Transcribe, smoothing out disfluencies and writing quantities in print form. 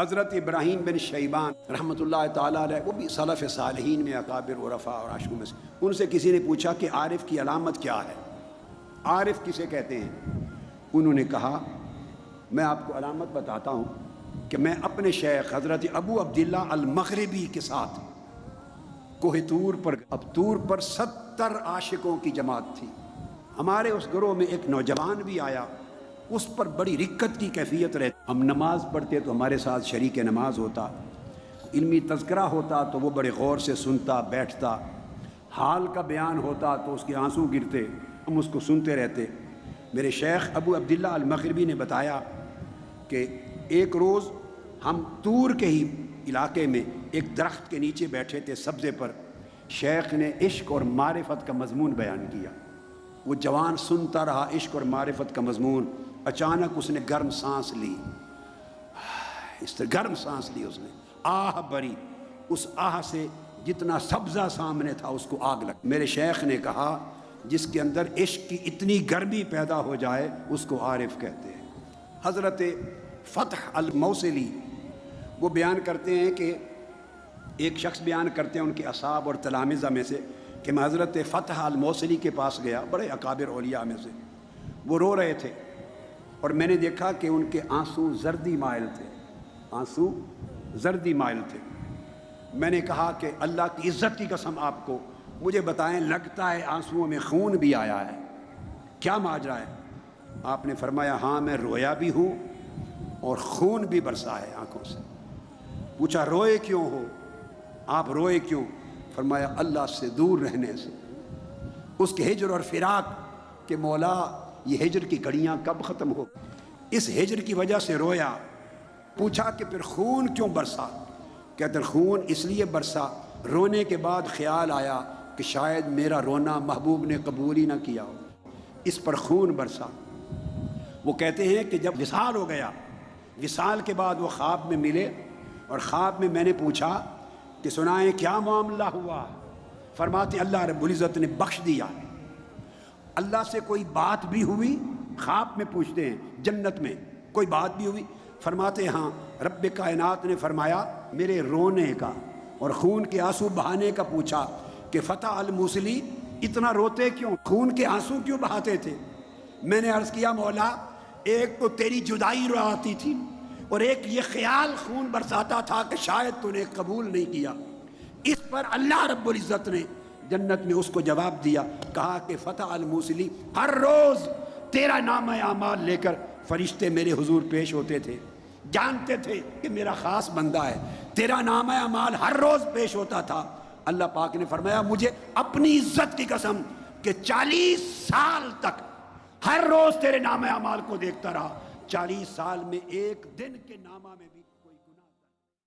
حضرت ابراہیم بن شیبان رحمۃ اللہ تعالیٰ علیہ، وہ بھی سلف صالحین میں اکابر عرفاء اور عاشقوں میں سے، ان سے کسی نے پوچھا کہ عارف کی علامت کیا ہے، عارف کسے کہتے ہیں؟ انہوں نے کہا میں آپ کو علامت بتاتا ہوں کہ میں اپنے شیخ حضرت ابو عبداللہ المغربی کے ساتھ کوہ طور پر، اب طور پر 70 عاشقوں کی جماعت تھی، ہمارے اس گروہ میں ایک نوجوان بھی آیا، اس پر بڑی رکت کی کیفیت رہتی، ہم نماز پڑھتے تو ہمارے ساتھ شریک نماز ہوتا، علمی تذکرہ ہوتا تو وہ بڑے غور سے سنتا بیٹھتا، حال کا بیان ہوتا تو اس کے آنسو گرتے، ہم اس کو سنتے رہتے۔ میرے شیخ ابو عبداللہ المغربی نے بتایا کہ ایک روز ہم طور کے ہی علاقے میں ایک درخت کے نیچے بیٹھے تھے سبزے پر، شیخ نے عشق اور معرفت کا مضمون بیان کیا، وہ جوان سنتا رہا عشق اور معرفت کا مضمون، اچانک اس نے گرم سانس لی، اس طرح گرم سانس لی، اس نے آہ بری، اس آہ سے جتنا سبزہ سامنے تھا اس کو آگ لگ۔ میرے شیخ نے کہا جس کے اندر عشق کی اتنی گرمی پیدا ہو جائے اس کو عارف کہتے ہیں۔ حضرت فتح الموصلی وہ بیان کرتے ہیں کہ ایک شخص بیان کرتے ہیں ان کے اصحاب اور تلامذہ میں سے کہ میں حضرت فتح الموصلی کے پاس گیا، بڑے اکابر اولیاء میں سے، وہ رو رہے تھے اور میں نے دیکھا کہ ان کے آنسو زردی مائل تھے، آنسو زردی مائل تھے۔ میں نے کہا کہ اللہ کی عزت کی قسم آپ کو مجھے بتائیں، لگتا ہے آنسوؤں میں خون بھی آیا ہے، کیا ماجرا ہے؟ آپ نے فرمایا ہاں میں رویا بھی ہوں اور خون بھی برسا ہے آنکھوں سے۔ پوچھا روئے کیوں ہو؟ آپ روئے کیوں؟ فرمایا اللہ سے دور رہنے سے، اس کے ہجر اور فراق کہ مولا یہ ہجر کی گھڑیاں کب ختم ہو، اس ہجر کی وجہ سے رویا۔ پوچھا کہ پھر خون کیوں برسا؟ کہتے ہیں خون اس لیے برسا، رونے کے بعد خیال آیا کہ شاید میرا رونا محبوب نے قبول ہی نہ کیا ہو، اس پر خون برسا۔ وہ کہتے ہیں کہ جب وصال ہو گیا، وصال کے بعد وہ خواب میں ملے اور خواب میں میں نے پوچھا کہ سنائیں کیا معاملہ ہوا؟ فرماتے اللہ رب العزت نے بخش دیا۔ اللہ سے کوئی بات بھی ہوئی؟ خواب میں پوچھتے ہیں جنت میں کوئی بات بھی ہوئی؟ فرماتے ہاں، رب کائنات نے فرمایا میرے رونے کا اور خون کے آنسو بہانے کا پوچھا کہ فتح الموصلی اتنا روتے کیوں، خون کے آنسو کیوں بہاتے تھے؟ میں نے عرض کیا مولا ایک تو تیری جدائی رواتی تھی اور ایک یہ خیال خون برساتا تھا کہ شاید تو نے قبول نہیں کیا۔ اس پر اللہ رب العزت نے جنت میں اس کو جواب دیا، کہا کہ فتح الموصلی ہر روز تیرا نام اعمال لے کر فرشتے میرے حضور پیش ہوتے تھے، جانتے تھے کہ میرا خاص بندہ ہے، تیرا نام اعمال ہر روز پیش ہوتا تھا۔ اللہ پاک نے فرمایا مجھے اپنی عزت کی قسم کہ 40 سال تک ہر روز تیرے نام اعمال کو دیکھتا رہا، 40 سال میں ایک دن کے نامہ میں بھی